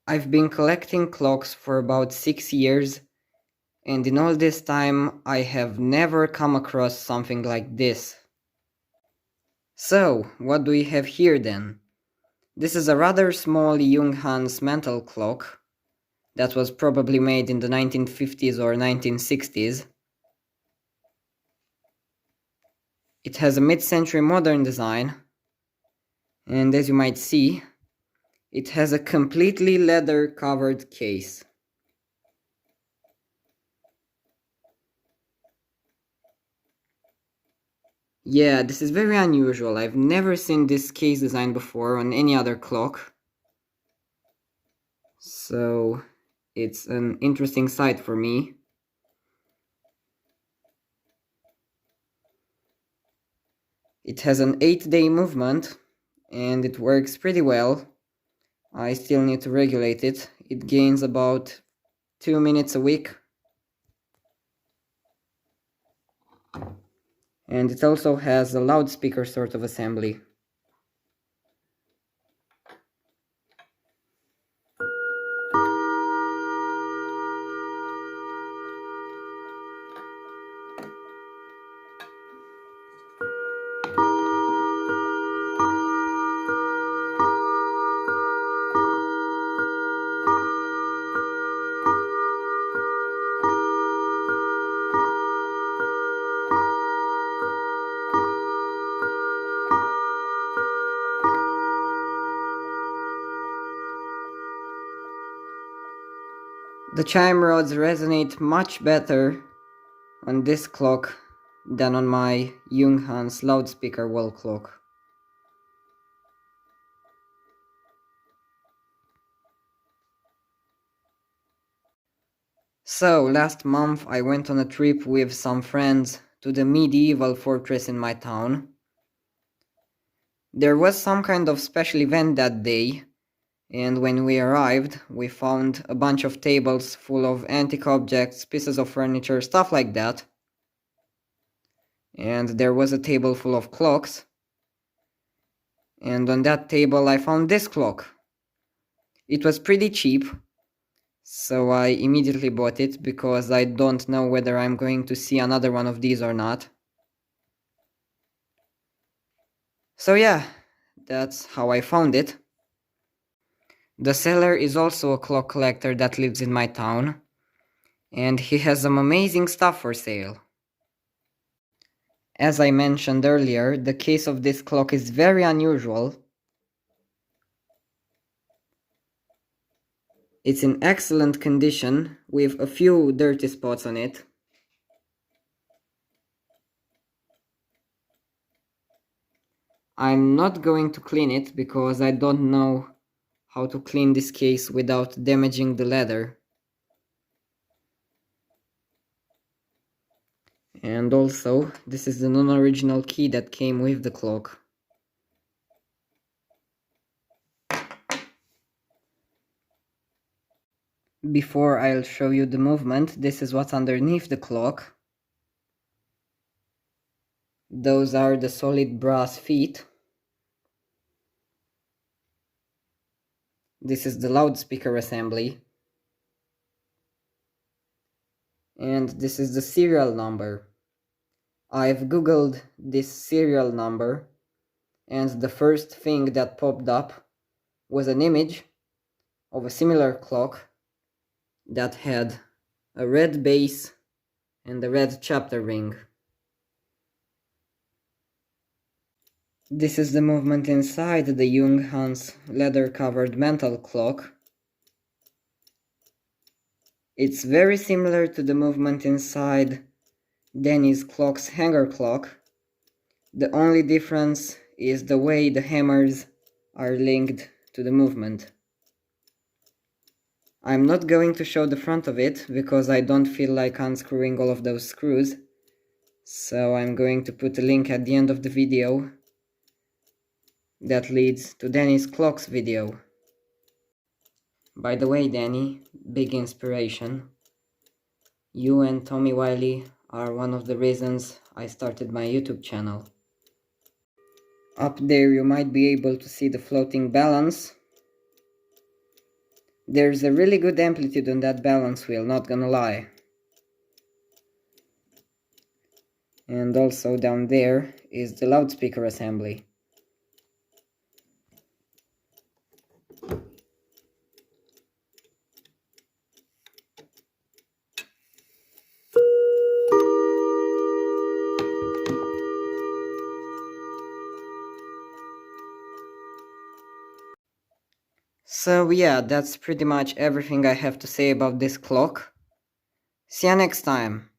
I've been collecting clocks for about 6 years, and in all this time I have never come across something like this. So, what do we have here then? This is a rather small Junghans Mantel clock that was probably made in the 1950s or 1960s. It has a mid-century modern design, and as you might see, it has a completely leather-covered case. Yeah, this is very unusual. I've never seen this case design before on any other clock. So it's an interesting sight for me. It has an 8-day movement and it works pretty well. I still need to regulate it. It gains about 2 minutes a week. And it also has a loudspeaker sort of assembly. The chime rods resonate much better on this clock than on my Junghans loudspeaker wall clock. So, last month I went on a trip with some friends to the medieval fortress in my town. There was some kind of special event that day, and when we arrived, we found a bunch of tables full of antique objects, pieces of furniture, stuff like that. And there was a table full of clocks. And on that table I found this clock. It was pretty cheap, so I immediately bought it because I don't know whether I'm going to see another one of these or not. So yeah, that's how I found it. The seller is also a clock collector that lives in my town, and he has some amazing stuff for sale. As I mentioned earlier, the case of this clock is very unusual. It's in excellent condition, with a few dirty spots on it. I'm not going to clean it because I don't know how to clean this case without damaging the leather. And also, this is the non-original key that came with the clock. Before I'll show you the movement, this is what's underneath the clock. Those are the solid brass feet. This is the loudspeaker assembly. And this is the serial number. I've googled this serial number, and the first thing that popped up was an image of a similar clock that had a red base and a red chapter ring. This is the movement inside the Junghans leather-covered Mantel clock. It's very similar to the movement inside Danny's clock's hanger clock. The only difference is the way the hammers are linked to the movement. I'm not going to show the front of it because I don't feel like unscrewing all of those screws, so I'm going to put a link at the end of the video that leads to Danny's clocks video. By the way, Danny, big inspiration. You and Tommy Wiley are one of the reasons I started my YouTube channel. Up there you might be able to see the floating balance. There's a really good amplitude on that balance wheel, not gonna lie. And also down there is the loudspeaker assembly. So yeah, that's pretty much everything I have to say about this clock. See you next time.